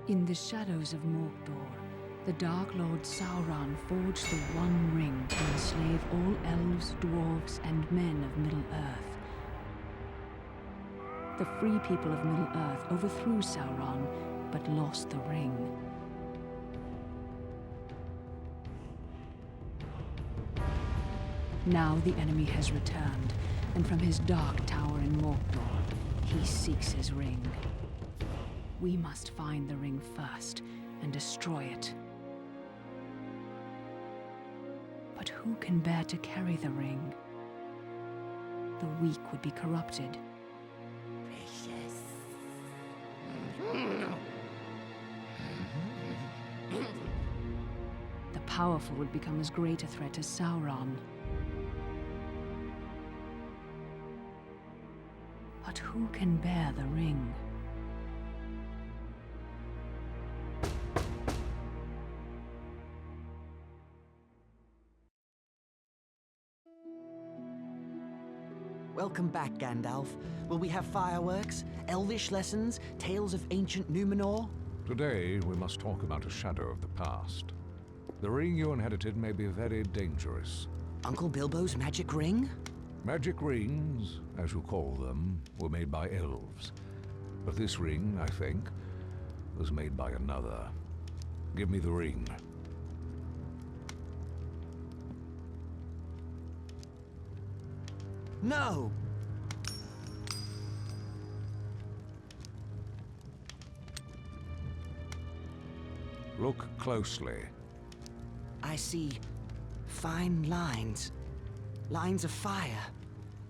In the shadows of Mordor, the Dark Lord Sauron forged the One Ring to enslave all elves, dwarves, and men of Middle-earth. The free people of Middle-earth overthrew Sauron, but lost the ring. Now the enemy has returned, and from his dark tower in Mordor, he seeks his ring. We must find the ring first and destroy it. But who can bear to carry the ring? The weak would be corrupted. Precious. The powerful would become as great a threat as Sauron. But who can bear the ring? Welcome back, Gandalf. Will we have fireworks, elvish lessons, tales of ancient Numenor? Today, we must talk about a shadow of the past. The ring you inherited may be very dangerous. Uncle Bilbo's magic ring? Magic rings, as you call them, were made by elves. But this ring, I think, was made by another. Give me the ring. No! Look closely. I see fine lines. Lines of fire.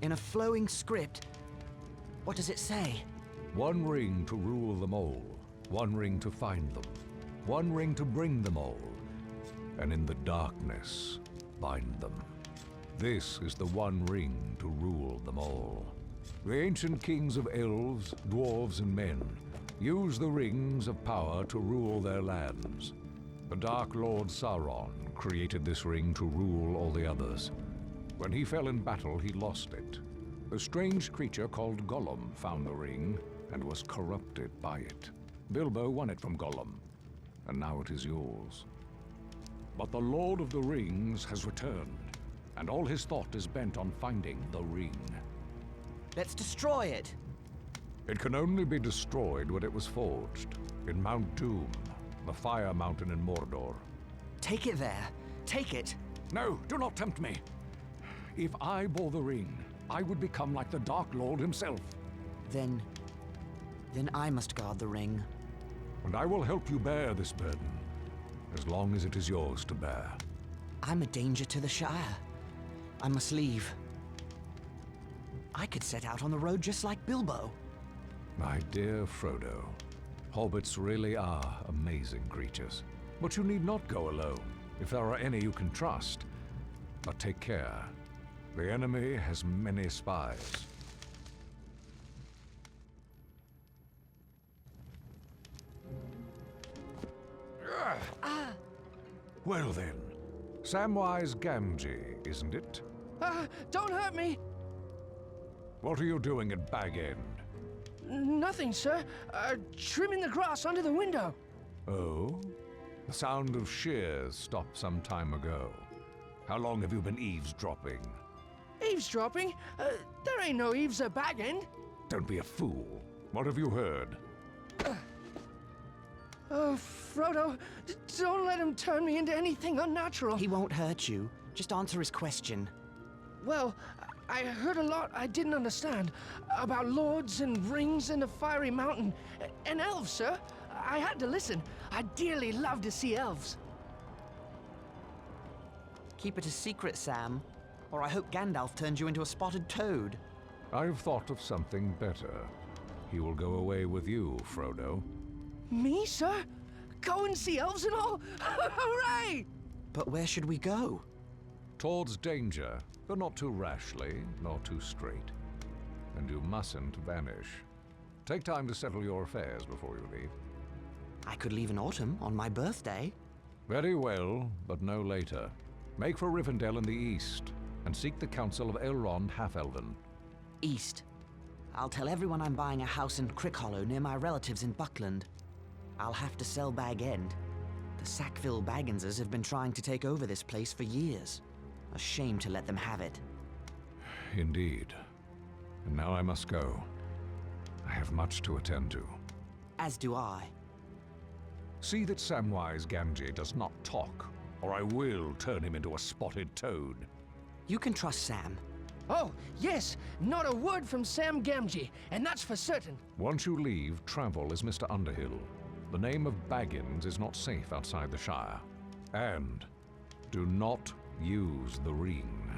In a flowing script. What does it say? One ring to rule them all. One ring to find them. One ring to bring them all. And in the darkness, bind them. This is the one ring to rule them all. The ancient kings of elves, dwarves, and men used the rings of power to rule their lands. The Dark Lord Sauron created this ring to rule all the others. When he fell in battle, he lost it. A strange creature called Gollum found the ring and was corrupted by it. Bilbo won it from Gollum, and now it is yours. But the Lord of the Rings has returned, and all his thought is bent on finding the ring. Let's destroy it! It can only be destroyed when it was forged, in Mount Doom, the Fire Mountain in Mordor. Take it there. Take it. No, do not tempt me. If I bore the ring, I would become like the Dark Lord himself. Then I must guard the ring. And I will help you bear this burden, as long as it is yours to bear. I'm a danger to the Shire. I must leave. I could set out on the road just like Bilbo. My dear Frodo, hobbits really are amazing creatures. But you need not go alone, if there are any you can trust. But take care. The enemy has many spies. Well then, Samwise Gamgee, isn't it? Don't hurt me! What are you doing at Bag End? Nothing, sir. Trimming the grass under the window. Oh? The sound of shears stopped some time ago. How long have you been eavesdropping? Eavesdropping? There ain't no eaves at Bag End. Don't be a fool. What have you heard? Oh, Frodo, don't let him turn me into anything unnatural. He won't hurt you. Just answer his question. Well, I heard a lot I didn't understand about lords and rings and a fiery mountain. And elves, sir. I had to listen. I'd dearly love to see elves. Keep it a secret, Sam. Or I hope Gandalf turns you into a spotted toad. I've thought of something better. He will go away with you, Frodo. Me, sir? Go and see elves and all? Hooray! But where should we go? Towards danger, but not too rashly, nor too straight. And you mustn't vanish. Take time to settle your affairs before you leave. I could leave in autumn, on my birthday. Very well, but no later. Make for Rivendell in the east, and seek the counsel of Elrond Half-Elven. East. I'll tell everyone I'm buying a house in Crickhollow near my relatives in Buckland. I'll have to sell Bag End. The Sackville Bagginses have been trying to take over this place for years. A shame to let them have it. Indeed. And now I must go. I have much to attend to. As do I. See that Samwise Gamgee does not talk, or I will turn him into a spotted toad. You can trust Sam. Oh, yes, not a word from Sam Gamgee, and that's for certain. Once you leave, travel as Mr. Underhill. The name of Baggins is not safe outside the Shire. And do not use the ring,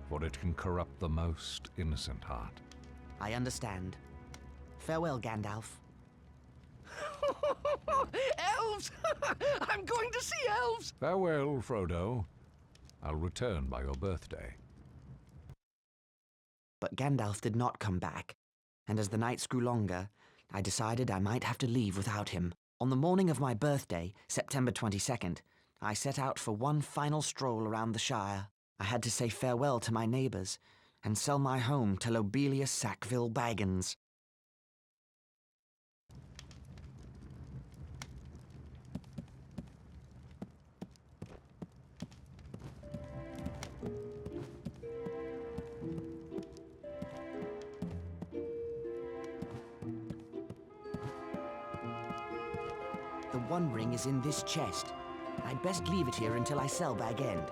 for it can corrupt the most innocent heart. I understand. Farewell, Gandalf. Elves! I'm going to see elves! Farewell, Frodo. I'll return by your birthday. But Gandalf did not come back, and as the nights grew longer, I decided I might have to leave without him. On the morning of my birthday, September 22nd, I set out for one final stroll around the Shire. I had to say farewell to my neighbors and sell my home to Lobelia Sackville Baggins. The One Ring is in this chest. I'd best leave it here until I sell Bag End.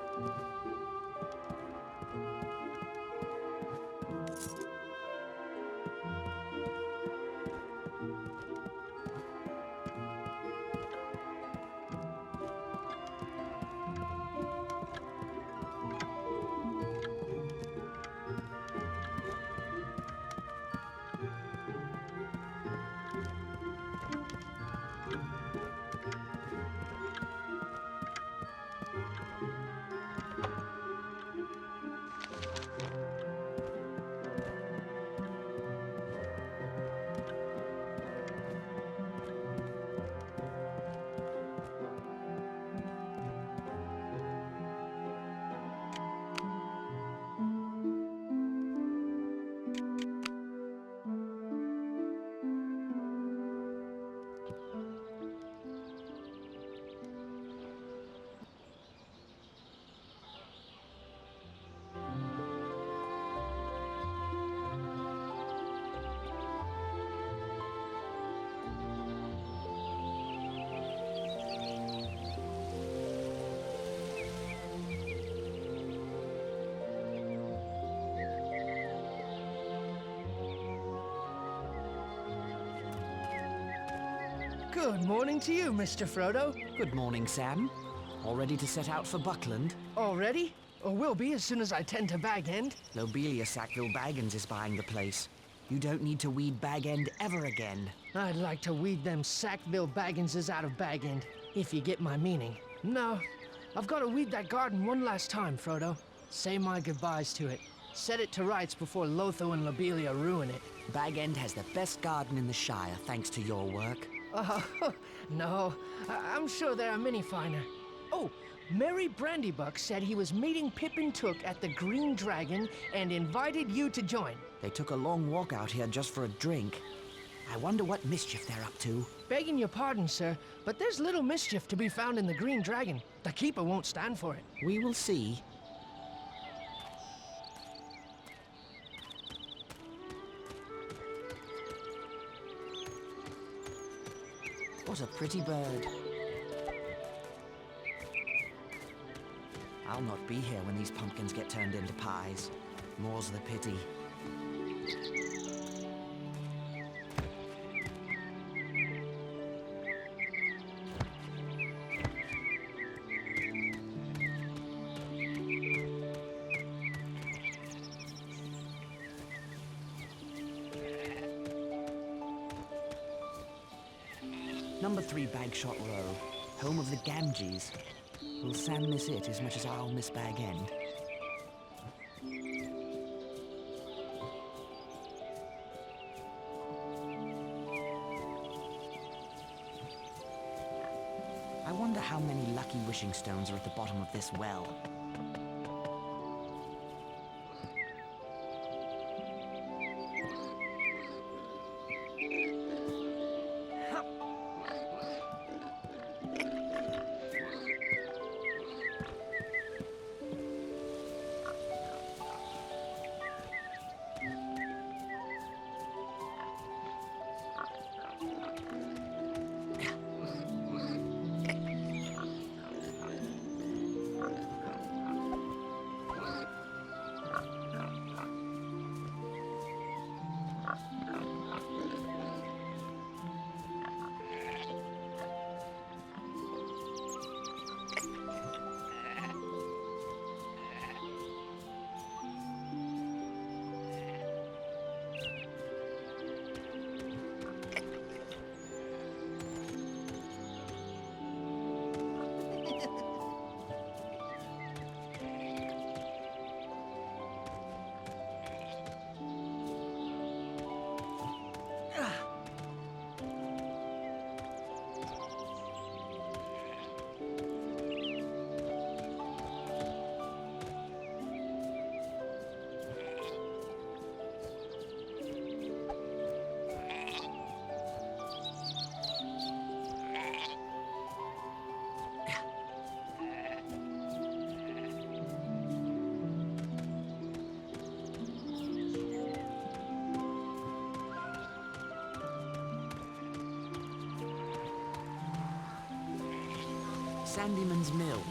Good morning to you, Mr. Frodo. Good morning, Sam. All ready to set out for Buckland? Already? Or will be as soon as I tend to Bag End. Lobelia Sackville Baggins is buying the place. You don't need to weed Bag End ever again. I'd like to weed them Sackville Bagginses out of Bag End, if you get my meaning. No, I've got to weed that garden one last time, Frodo. Say my goodbyes to it. Set it to rights before Lotho and Lobelia ruin it. Bag End has the best garden in the Shire, thanks to your work. No, I'm sure there are many finer. Oh, Mary Brandybuck said he was meeting Pippin Took at the Green Dragon and invited you to join. They took a long walk out here just for a drink. I wonder what mischief they're up to. Begging your pardon, sir, but there's little mischief to be found in the Green Dragon. The Keeper won't stand for it. We will see. What a pretty bird. I'll not be here when these pumpkins get turned into pies. More's the pity. Number 3 Bagshot Row, home of the Ganges. Will Sam miss it as much as I'll miss Bag End? I wonder how many lucky wishing stones are at the bottom of this well. Sandyman's Mill.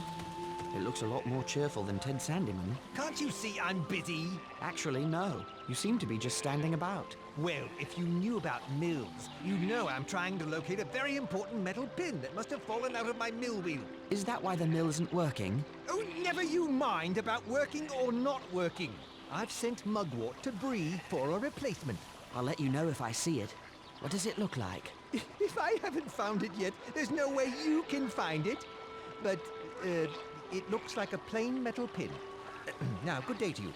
It looks a lot more cheerful than Ted Sandyman. Can't you see I'm busy? Actually, no. You seem to be just standing about. Well, if you knew about mills, you know I'm trying to locate a very important metal pin that must have fallen out of my mill wheel. Is that why the mill isn't working? Oh, never you mind about working or not working. I've sent Mugwort to Bree for a replacement. I'll let you know if I see it. What does it look like? If I haven't found it yet, there's no way you can find it. But, it looks like a plain metal pin. Now, good day to you.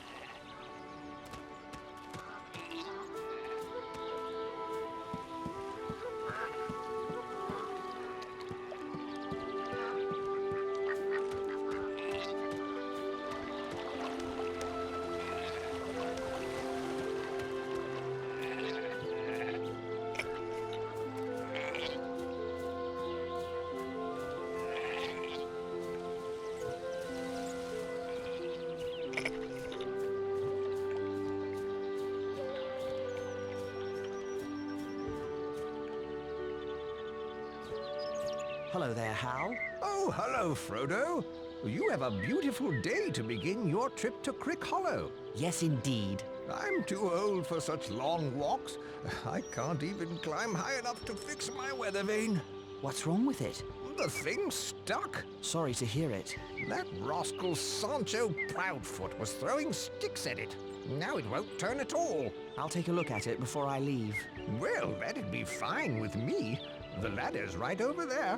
Hello there, Hal. Oh, hello, Frodo. You have a beautiful day to begin your trip to Crick Hollow. Yes, indeed. I'm too old for such long walks. I can't even climb high enough to fix my weather vane. What's wrong with it? The thing's stuck. Sorry to hear it. That rascal Sancho Proudfoot was throwing sticks at it. Now it won't turn at all. I'll take a look at it before I leave. Well, that'd be fine with me. The ladder's right over there.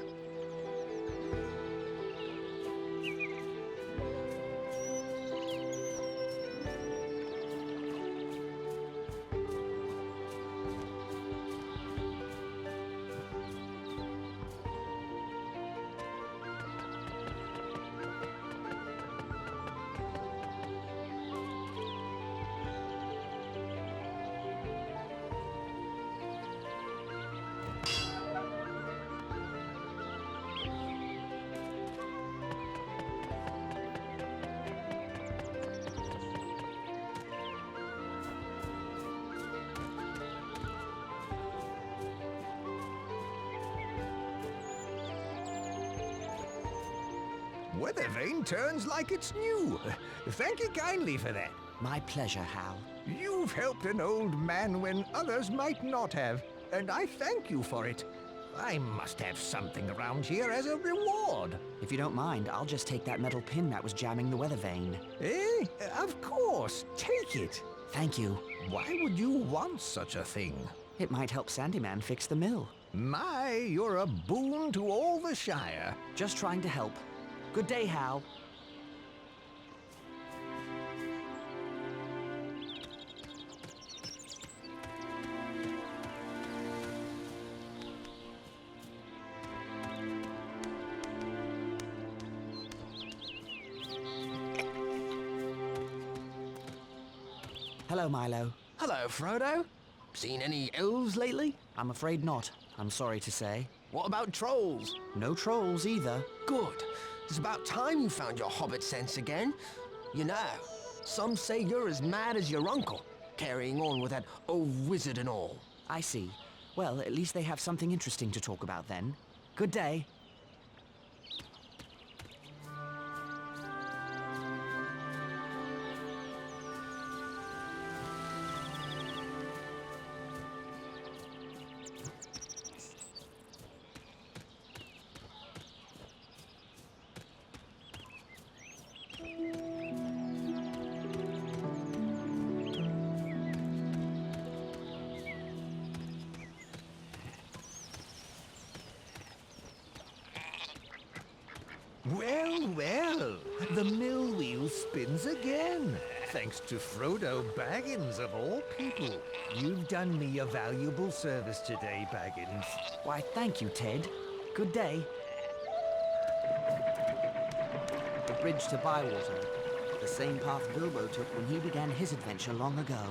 Weather vane turns like it's new. Thank you kindly for that. My pleasure, Hal. You've helped an old man when others might not have, and I thank you for it. I must have something around here as a reward. If you don't mind, I'll just take that metal pin that was jamming the weather vane. Eh? Of course. Take it. Thank you. Why would you want such a thing? It might help Sandyman fix the mill. My, you're a boon to all the Shire. Just trying to help. Good day, Hal. Hello, Milo. Hello, Frodo. Seen any elves lately? I'm afraid not, I'm sorry to say. What about trolls? No trolls either. Good. It's about time you found your hobbit sense again. You know, some say you're as mad as your uncle, carrying on with that old wizard and all. I see. Well, at least they have something interesting to talk about then. Good day. Well, well, the mill wheel spins again. Thanks to Frodo Baggins, of all people. You've done me a valuable service today, Baggins. Why, thank you, Ted. Good day. The bridge to Bywater. The same path Bilbo took when he began his adventure long ago.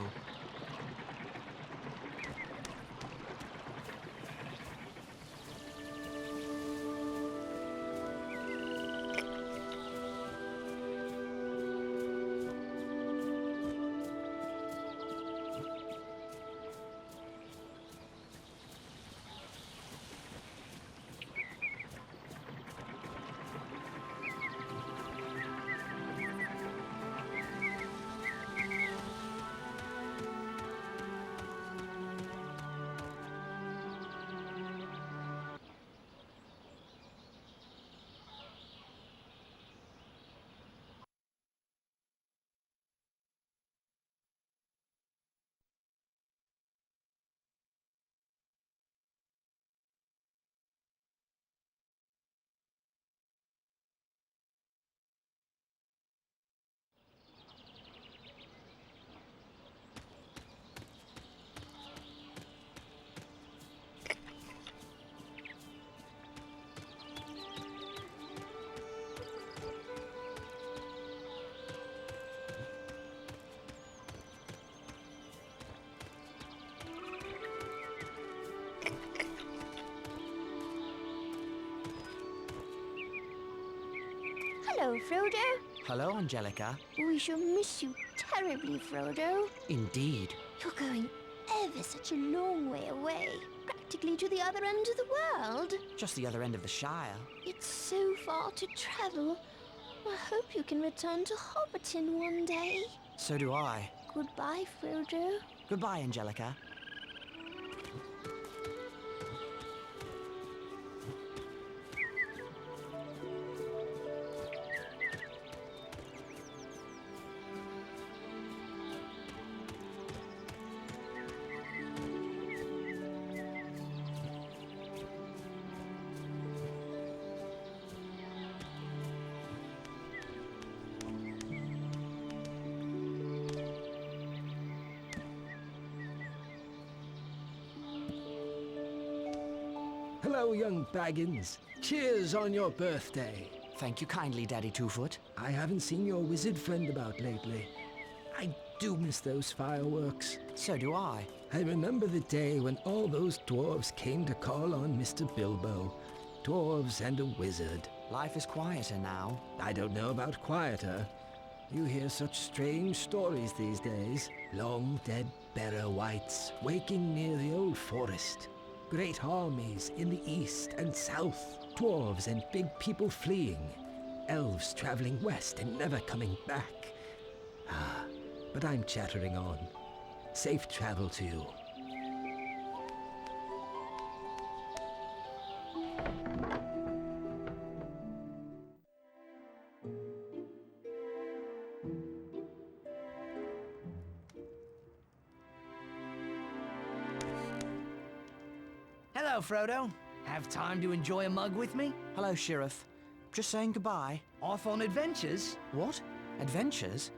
Hello, Frodo. Hello, Angelica. We shall miss you terribly, Frodo. Indeed. You're going ever such a long way away, practically to the other end of the world. Just the other end of the Shire. It's so far to travel. I hope you can return to Hobbiton one day. So do I. Goodbye, Frodo. Goodbye, Angelica. Hello, young Baggins. Cheers on your birthday. Thank you kindly, Daddy Twofoot. I haven't seen your wizard friend about lately. I do miss those fireworks. So do I. I remember the day when all those dwarves came to call on Mr. Bilbo. Dwarves and a wizard. Life is quieter now. I don't know about quieter. You hear such strange stories these days. Long dead Barrow Whites waking near the old forest. Great armies in the east and south. Dwarves and big people fleeing. elves traveling west and never coming back. Ah, but I'm chattering on. Safe travel to you. Hello, Frodo. Have time to enjoy a mug with me? Hello, Sheriff. Just saying goodbye. Off on adventures? What? Adventures?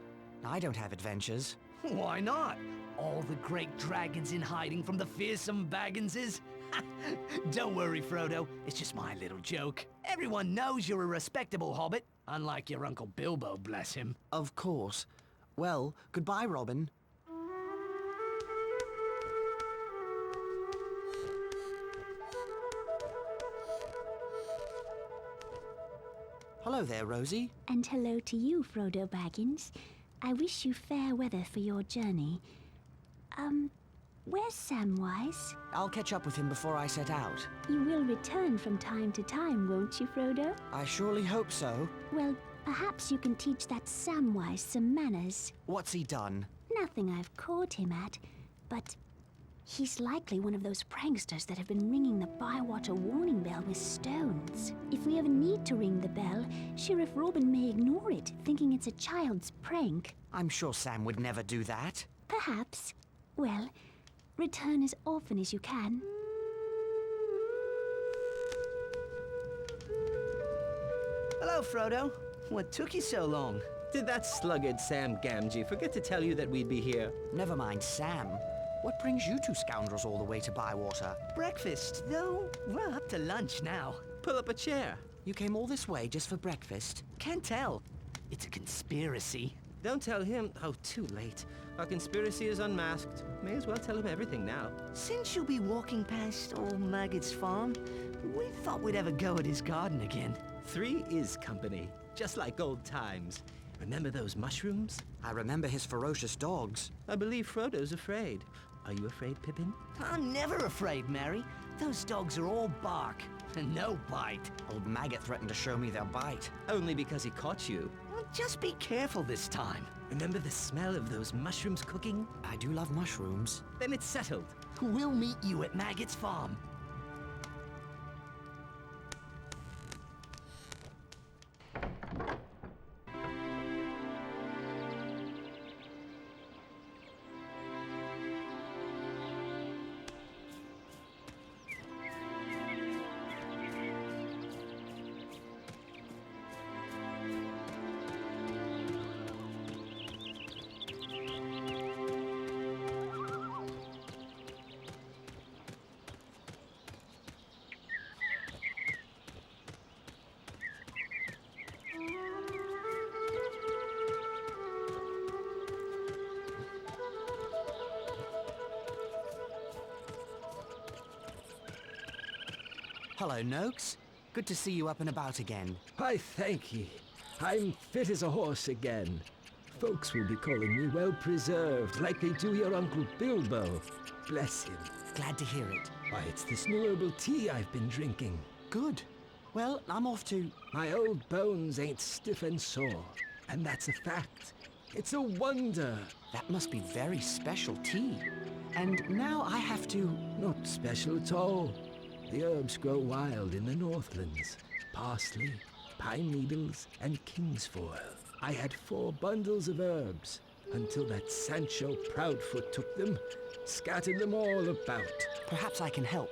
I don't have adventures. Why not? All the great dragons in hiding from the fearsome Bagginses? Don't worry, Frodo. It's just my little joke. Everyone knows you're a respectable hobbit, unlike your Uncle Bilbo, bless him. Of course. Well, goodbye, Robin. Hello there, Rosie. And hello to you, Frodo Baggins. I wish you fair weather for your journey. Where's Samwise? I'll catch up with him before I set out. You will return from time to time, won't you, Frodo? I surely hope so. Well, perhaps you can teach that Samwise some manners. What's he done? Nothing I've caught him at, but he's likely one of those pranksters that have been ringing the Bywater warning bell with stones. If we ever need to ring the bell, Sheriff Robin may ignore it, thinking it's a child's prank. I'm sure Sam would never do that. Perhaps. Well, return as often as you can. Hello, Frodo. What took you so long? Did that sluggard Sam Gamgee forget to tell you that we'd be here? Never mind Sam. What brings you two scoundrels all the way to Bywater? Breakfast, though we're up to lunch now. Pull up a chair. You came all this way just for breakfast? Can't tell. It's a conspiracy. Don't tell him. Oh, too late. Our conspiracy is unmasked. May as well tell him everything now. Since you'll be walking past old Maggot's farm, we thought we'd have a go at his garden again. 3 is company, just like old times. Remember those mushrooms? I remember his ferocious dogs. I believe Frodo's afraid. Are you afraid, Pippin? I'm never afraid, Mary. Those dogs are all bark and no bite. Old Maggot threatened to show me their bite. Only because he caught you. Well, just be careful this time. Remember the smell of those mushrooms cooking? I do love mushrooms. Then it's settled. We'll meet you at Maggot's farm. Hello, Noakes. Good to see you up and about again. I thank ye. I'm fit as a horse again. Folks will be calling me well-preserved, like they do your Uncle Bilbo. Bless him. Glad to hear it. Why, it's this new herbal tea I've been drinking. Good. Well, I'm off to... My old bones ain't stiff and sore, and that's a fact. It's a wonder. That must be very special tea. And now I have to... Not special at all. The herbs grow wild in the Northlands. Parsley, pine needles, and kingsfoil. I had 4 bundles of herbs, until that Sancho Proudfoot took them, scattered them all about. Perhaps I can help.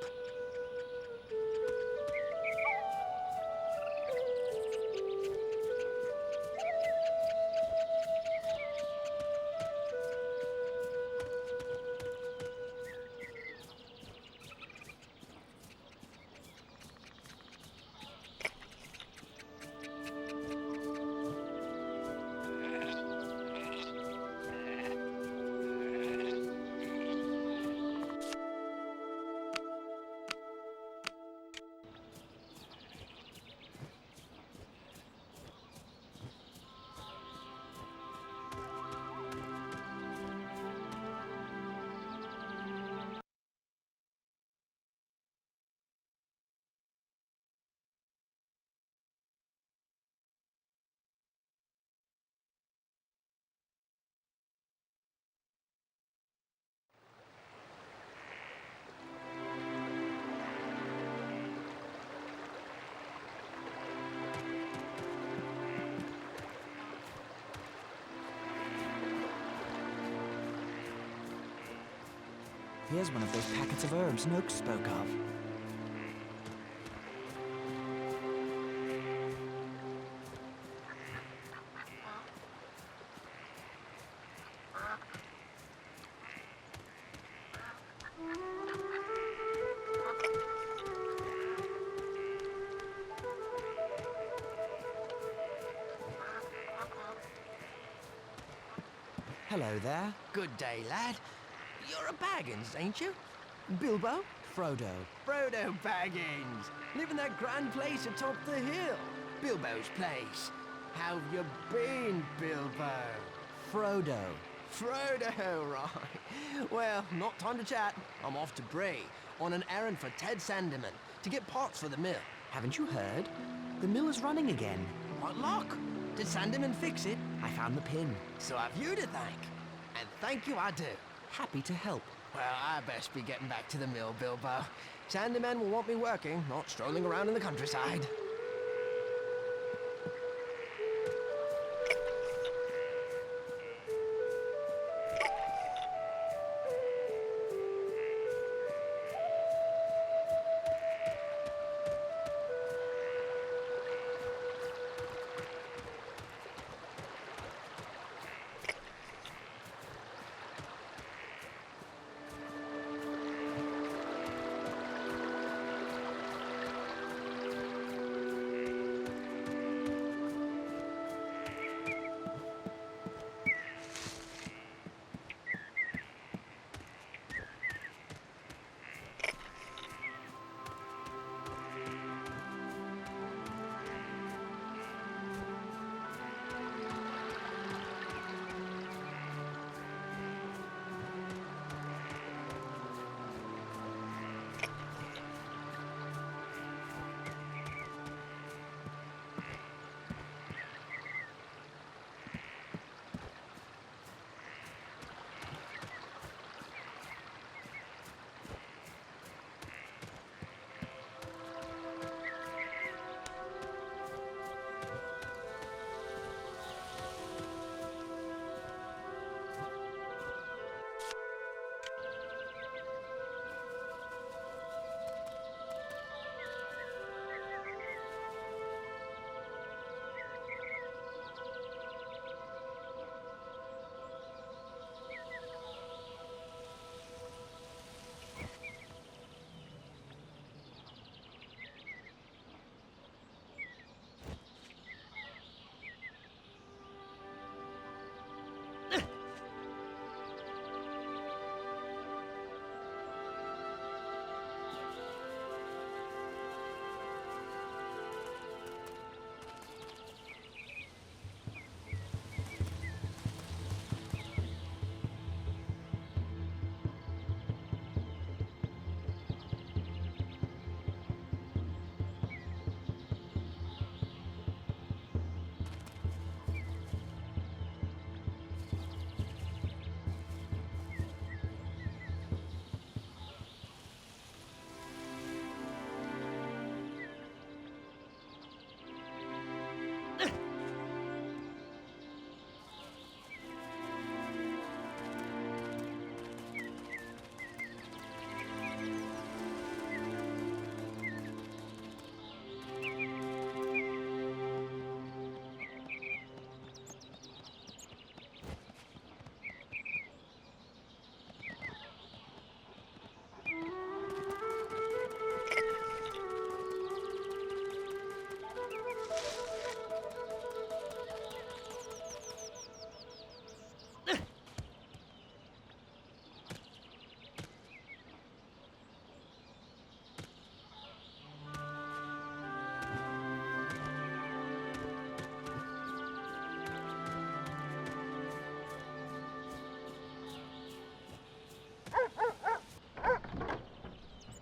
Here's one of those packets of herbs Noakes spoke of. Hello there. Good day, lad. You're a Baggins, ain't you? Bilbo? Frodo. Frodo Baggins. Live in that grand place atop the hill. Bilbo's place. How've you been, Bilbo? Frodo. Frodo, right. Well, not time to chat. I'm off to Bray on an errand for Ted Sandeman to get parts for the mill. Haven't you heard? The mill is running again. What luck? Did Sandeman fix it? I found the pin. So I've you to thank. And thank you I do. Happy to help. Well, I best be getting back to the mill, Bilbo. Sandeman will want me working, not strolling around in the countryside.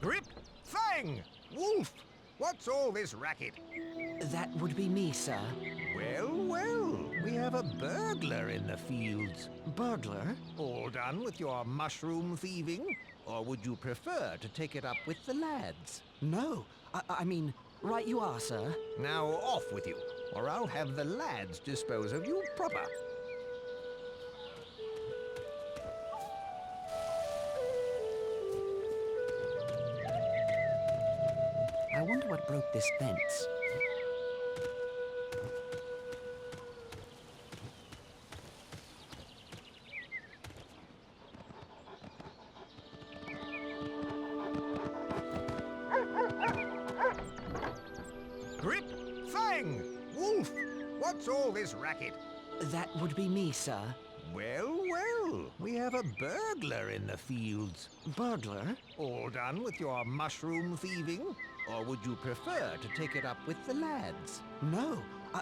Grip! Fang! Wolf! What's all this racket? That would be me, sir. Well, well, we have a burglar in the fields. Burglar? All done with your mushroom thieving? Or would you prefer to take it up with the lads? No. I mean, right you are, sir. Now off with you, or I'll have the lads dispose of you proper. wonder what broke this fence. Grip! Fang! Wolf! What's all this racket? That would be me, sir. Well, well, we have a burglar in the fields. Burglar? All done with your mushroom thieving? Or would you prefer to take it up with the lads? No.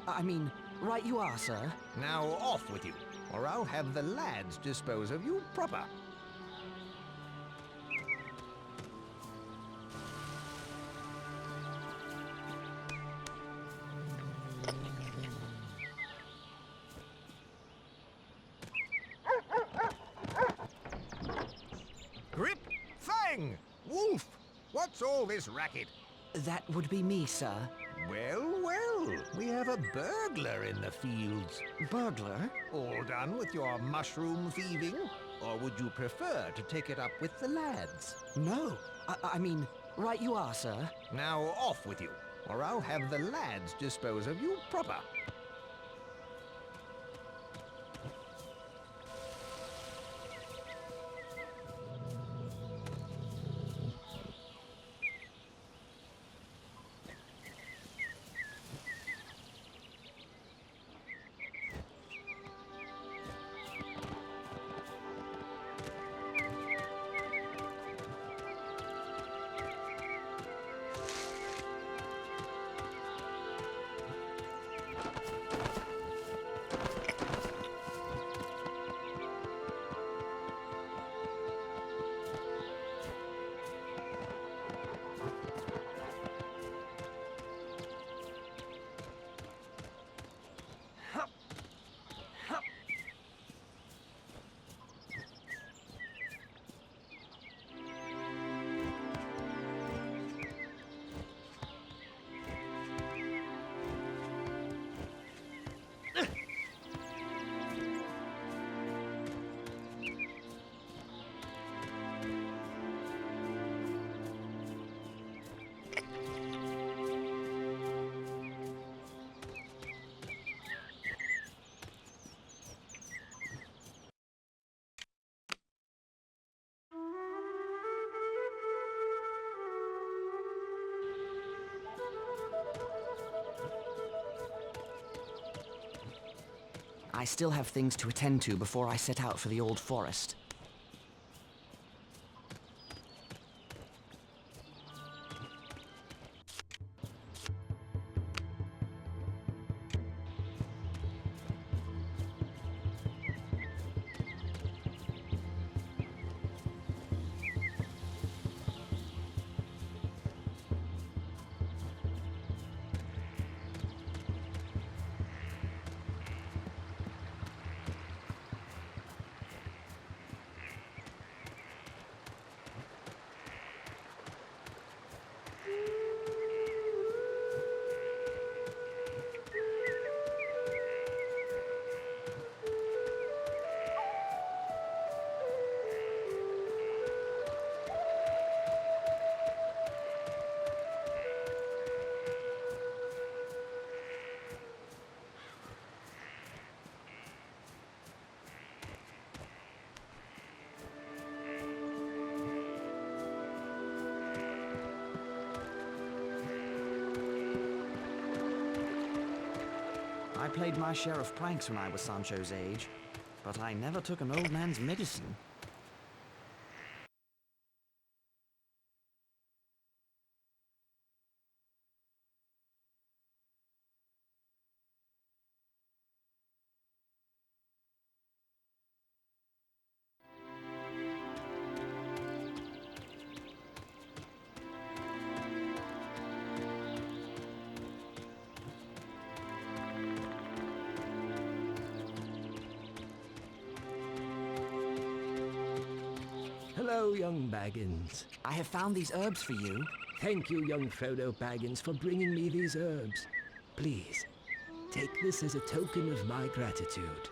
I mean, right you are, sir. Now off with you, or I'll have the lads dispose of you proper. Grip! Fang! Wolf! What's all this racket? That would be me, sir. Well, well, we have a burglar in the fields. Burglar? All done with your mushroom thieving? Or would you prefer to take it up with the lads? No. I mean, right you are, sir. Now off with you, or I'll have the lads dispose of you proper. I still have things to attend to before I set out for the old forest. I played my share of pranks when I was Sancho's age, but I never took an old man's medicine. Hello, young Baggins. I have found these herbs for you. Thank you, young Frodo Baggins, for bringing me these herbs. Please, take this as a token of my gratitude.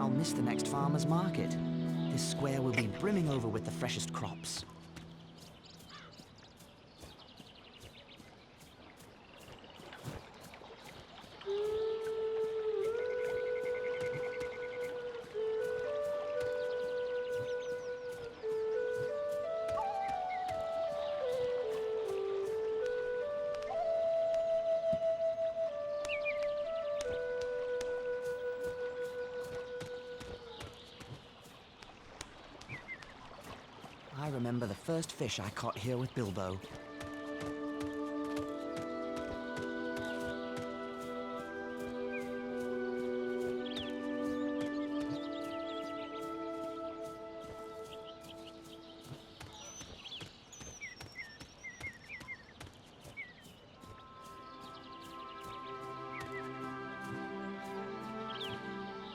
I'll miss the next farmer's market. This square will be brimming over with the freshest crops. I remember the first fish I caught here with Bilbo.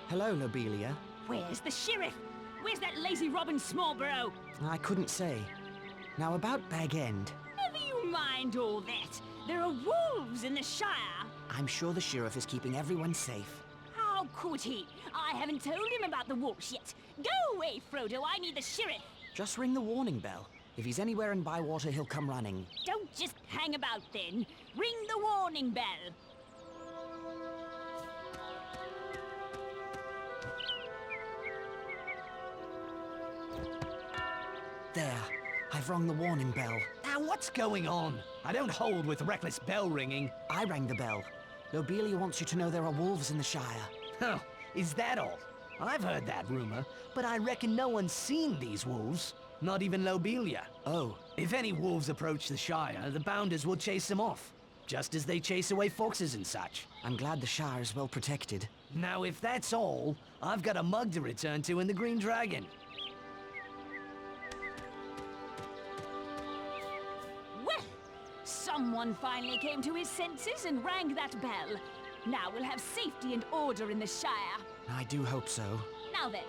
Hello, Lobelia. Where's the sheriff? Where's that lazy Robin Smallborough? I couldn't say. Now about Bag End. Never you mind all that. There are wolves in the Shire. I'm sure the sheriff is keeping everyone safe. How could he? I haven't told him about the wolves yet. Go away, Frodo. I need the sheriff. Just ring the warning bell. If he's anywhere in Bywater, he'll come running. Don't just hang about then. Ring the warning bell. There. I've rung the warning bell. Now what's going on? I don't hold with reckless bell ringing. I rang the bell. Lobelia wants you to know there are wolves in the Shire. Huh, is that all? I've heard that rumor, but I reckon no one's seen these wolves. Not even Lobelia. Oh. If any wolves approach the Shire, the Bounders will chase them off. Just as they chase away foxes and such. I'm glad the Shire is well protected. Now if that's all, I've got a mug to return to in the Green Dragon. Someone finally came to his senses and rang that bell. Now we'll have safety and order in the Shire. I do hope so. Now then,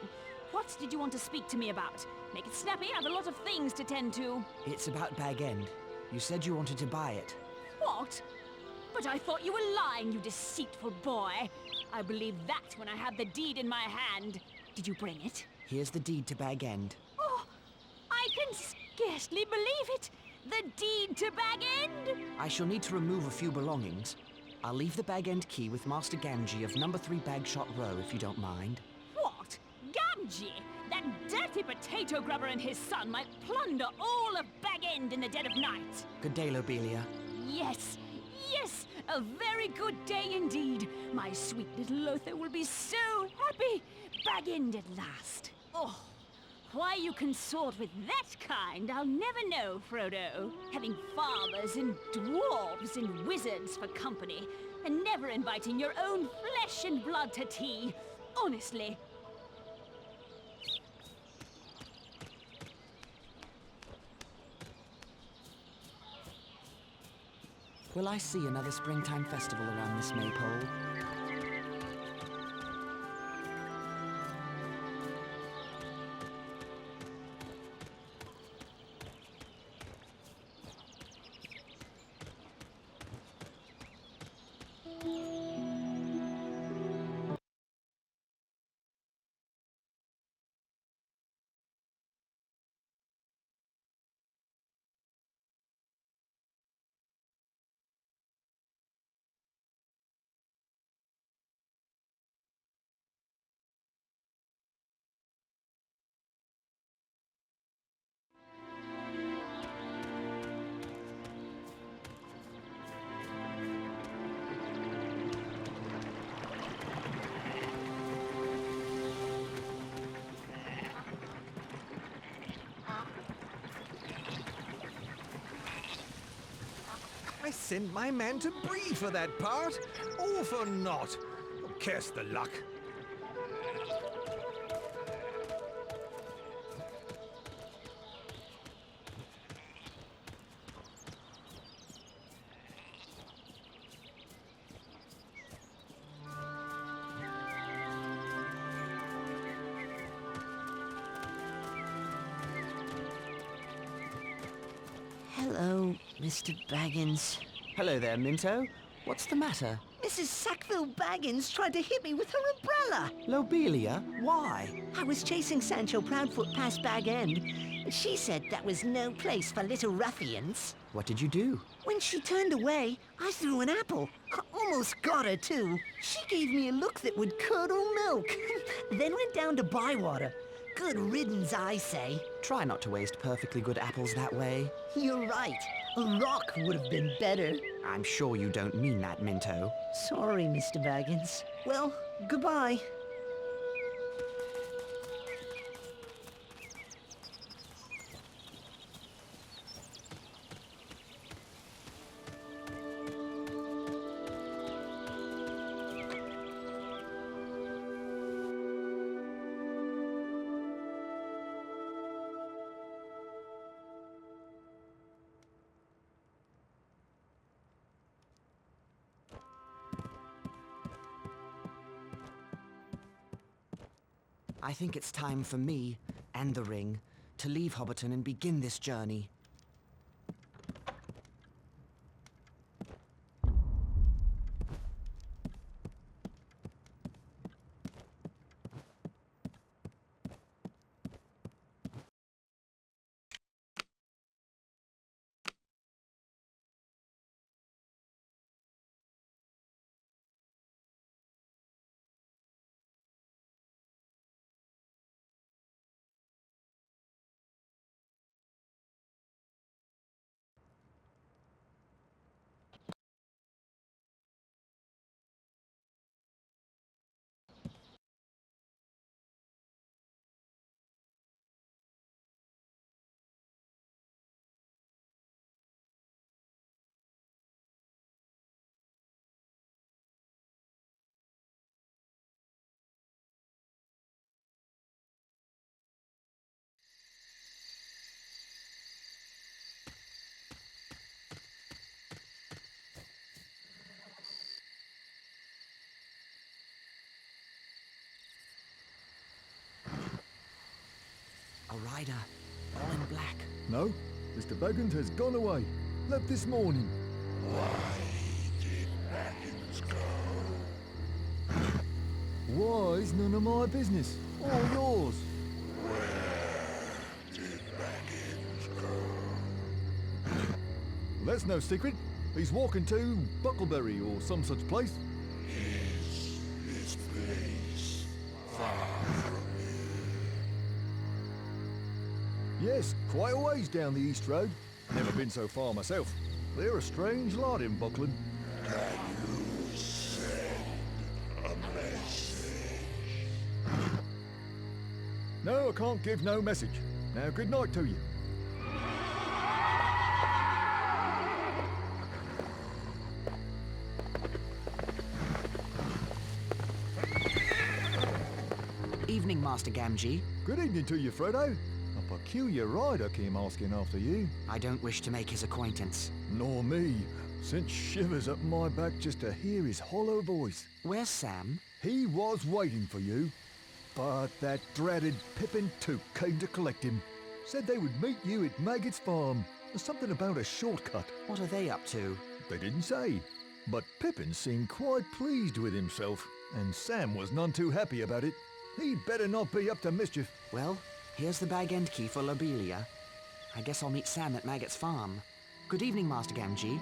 what did you want to speak to me about? Make it snappy, I have a lot of things to tend to. It's about Bag End. You said you wanted to buy it. What? But I thought you were lying, you deceitful boy. I believed that when I had the deed in my hand. Did you bring it? Here's the deed to Bag End. Oh, I can scarcely believe it. The deed to Bag End? I shall need to remove a few belongings. I'll leave the Bag End key with Master Gamgee of number 3 Bagshot Row, if you don't mind. What? Gamgee? That dirty potato grubber and his son might plunder all of Bag End in the dead of night. Good day, Lobelia. Yes, yes, a very good day indeed. My sweet little Lothar will be so happy. Bag End at last. Oh. Why you consort with that kind, I'll never know, Frodo. Having fathers and dwarves and wizards for company, and never inviting your own flesh and blood to tea. Honestly. Will I see another springtime festival around this maypole? I sent my man to Bree for that part. All for naught. Curse the luck. Hello, Mr. Baggins. Hello there, Minto. What's the matter? Mrs. Sackville Baggins tried to hit me with her umbrella. Lobelia? Why? I was chasing Sancho Proudfoot past Bag End, and she said that was no place for little ruffians. What did you do? When she turned away, I threw an apple. I almost got her, too. She gave me a look that would curdle milk. Then went down to Bywater. Good riddance, I say. Try not to waste perfectly good apples that way. You're right. A rock would have been better. I'm sure you don't mean that, Minto. Sorry, Mr. Baggins. Well, goodbye. I think it's time for me, and the ring, to leave Hobbiton and begin this journey. A rider, all in black. No, Mr. Baggins has gone away. Left this morning. Why did Baggins go? Why's none of my business? All yours. Where did Baggins go? That's no secret. He's walking to Buckleberry or some such place. Is this place far from Yes, quite a ways down the East Road. Never been so far myself. They're a strange lot in Buckland. Can you send a message? No, I can't give no message. Now, good night to you. Evening, Master Gamgee. Good evening to you, Frodo. A peculiar rider came asking after you. I don't wish to make his acquaintance. Nor me. Sent shivers up my back just to hear his hollow voice. Where's Sam? He was waiting for you. But that dreaded Pippin Took came to collect him. Said they would meet you at Maggot's farm. There's something about a shortcut. What are they up to? They didn't say. But Pippin seemed quite pleased with himself, and Sam was none too happy about it. He'd better not be up to mischief. Well, here's the bag end key for Lobelia. I guess I'll meet Sam at Maggot's farm. Good evening, Master Gamgee.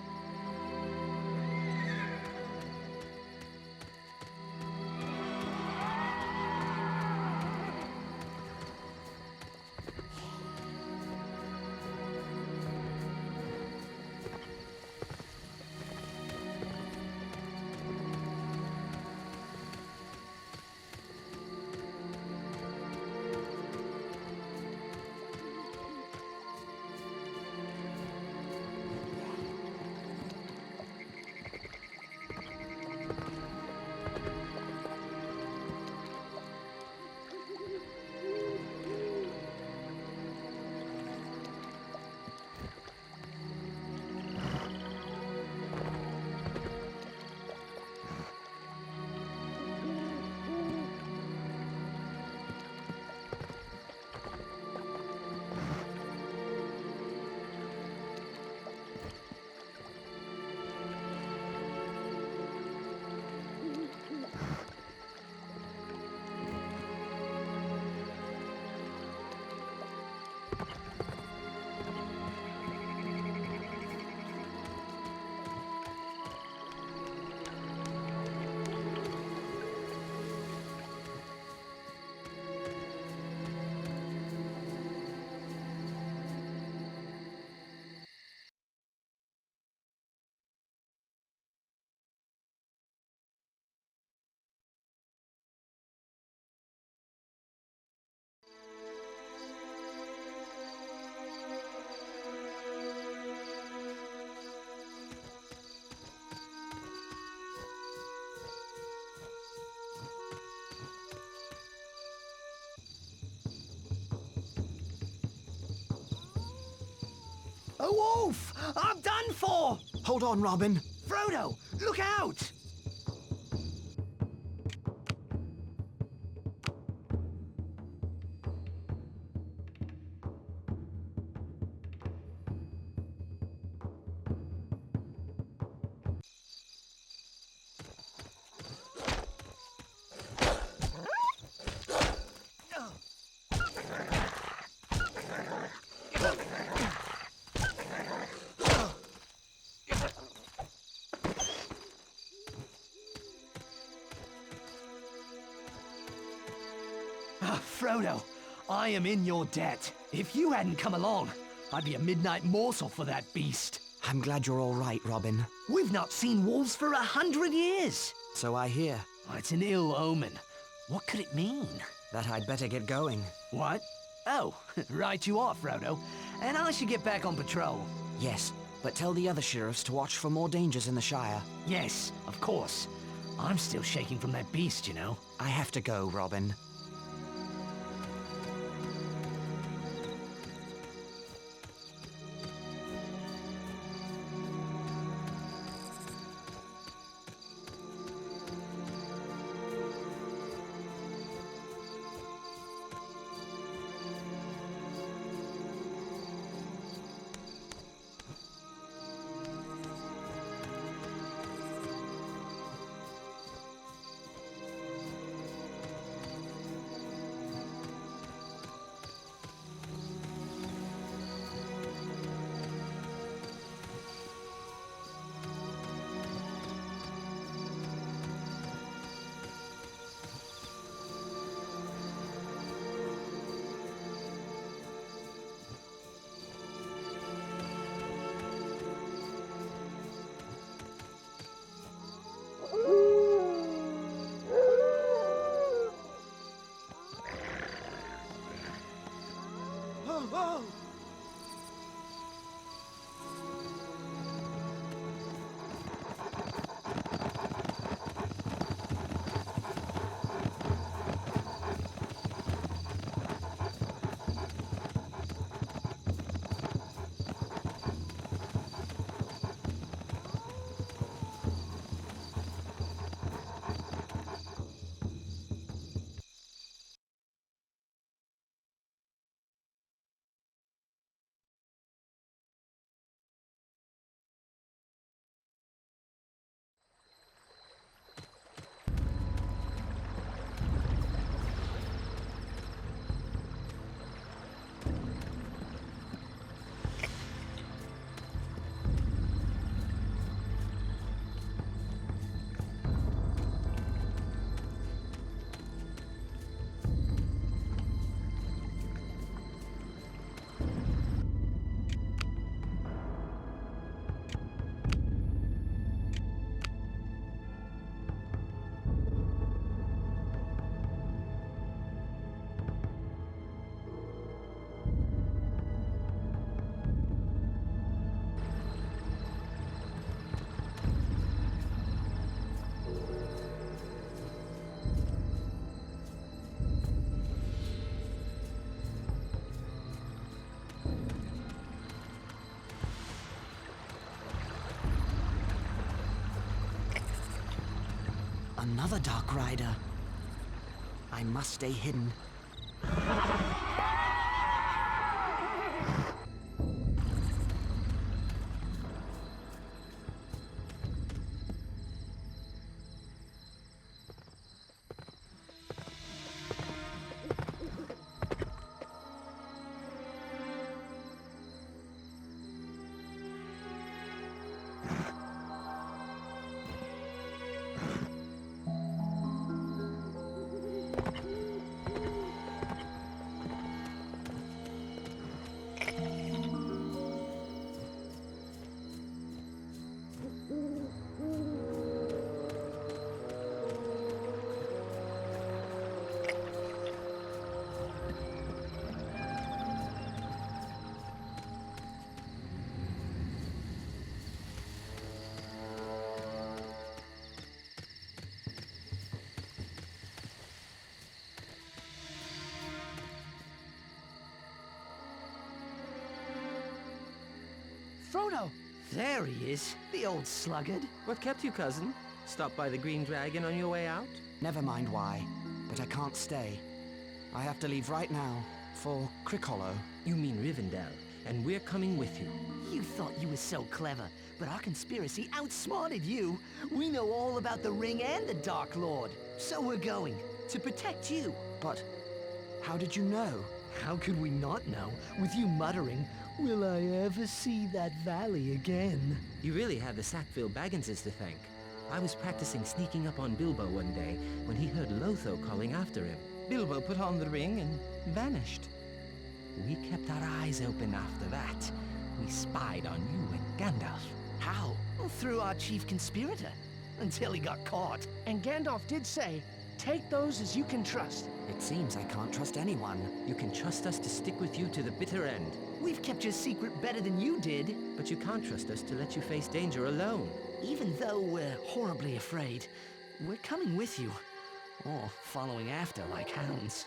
A wolf! I'm done for! Hold on, Robin. Frodo, look out! Frodo, I am in your debt. If you hadn't come along, I'd be a midnight morsel for that beast. I'm glad you're all right, Robin. We've not seen wolves for 100 years. So I hear. Oh, it's an ill omen. What could it mean? That I'd better get going. What? Oh, right you are, Frodo. And I should get back on patrol. Yes, but tell the other sheriffs to watch for more dangers in the Shire. Yes, of course. I'm still shaking from that beast, you know. I have to go, Robin. Another Dark Rider. I must stay hidden. Frodo! There he is, the old sluggard. What kept you, cousin? Stop by the Green Dragon on your way out? Never mind why, but I can't stay. I have to leave right now for Crickhollow. You mean Rivendell, and we're coming with you. You thought you were so clever, but our conspiracy outsmarted you. We know all about the Ring and the Dark Lord, so we're going to protect you. But how did you know? How could we not know, with you muttering, "Will I ever see that valley again?" You really have the Sackville Bagginses to thank. I was practicing sneaking up on Bilbo one day when he heard Lotho calling after him. Bilbo put on the ring and vanished. We kept our eyes open after that. We spied on you and Gandalf. How? Well, through our chief conspirator, until he got caught. And Gandalf did say, take those as you can trust. It seems I can't trust anyone. You can trust us to stick with you to the bitter end. We've kept your secret better than you did. But you can't trust us to let you face danger alone. Even though we're horribly afraid, we're coming with you. Or following after like hounds.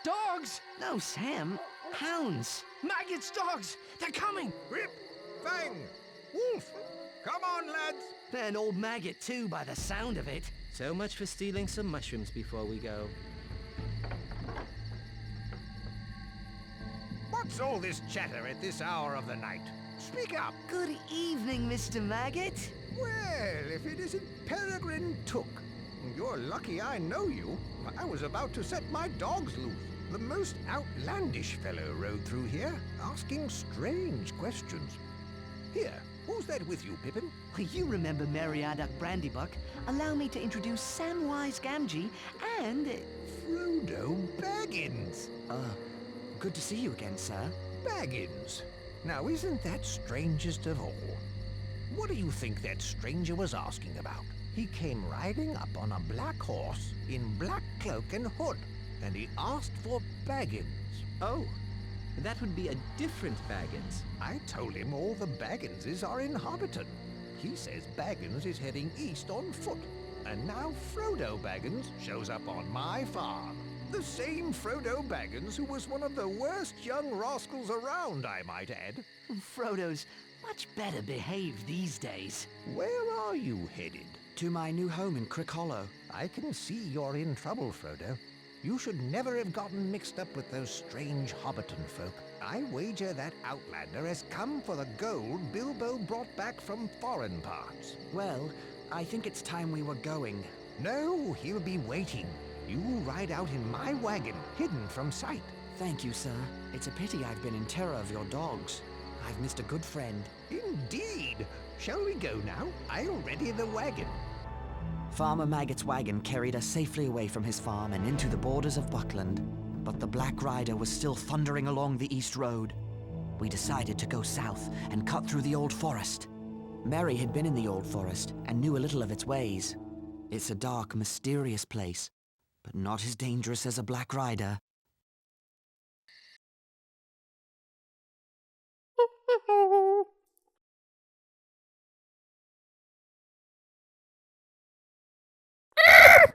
Dogs! No, Sam. Hounds. Maggots, dogs! They're coming! Rip! Fang! Wolf! Come on, lads! An old maggot, too, by the sound of it. So much for stealing some mushrooms before we go. What's all this chatter at this hour of the night? Speak up! Good evening, Mr. Maggot. Well, if it isn't Peregrine Took. You're lucky I know you. I was about to set my dogs loose. The most outlandish fellow rode through here, asking strange questions. Here, who's that with you, Pippin? You remember Meriadoc Brandybuck. Allow me to introduce Samwise Gamgee and... Frodo Baggins. Good to see you again, sir. Baggins. Now, isn't that strangest of all? What do you think that stranger was asking about? He came riding up on a black horse in black cloak and hood, and he asked for Baggins. Oh, that would be a different Baggins. I told him all the Bagginses are in Hobbiton. He says Baggins is heading east on foot, and now Frodo Baggins shows up on my farm. The same Frodo Baggins who was one of the worst young rascals around, I might add. Frodo's much better behaved these days. Where are you headed? To my new home in Crickhollow. I can see you're in trouble, Frodo. You should never have gotten mixed up with those strange Hobbiton folk. I wager that outlander has come for the gold Bilbo brought back from foreign parts. Well, I think it's time we were going. No, he'll be waiting. You ride out in my wagon, hidden from sight. Thank you, sir. It's a pity I've been in terror of your dogs. I've missed a good friend. Indeed. Shall we go now? I'll ready the wagon. Farmer Maggot's wagon carried us safely away from his farm and into the borders of Buckland. But the Black Rider was still thundering along the East Road. We decided to go south and cut through the Old Forest. Merry had been in the Old Forest and knew a little of its ways. It's a dark, mysterious place, but not as dangerous as a Black Rider.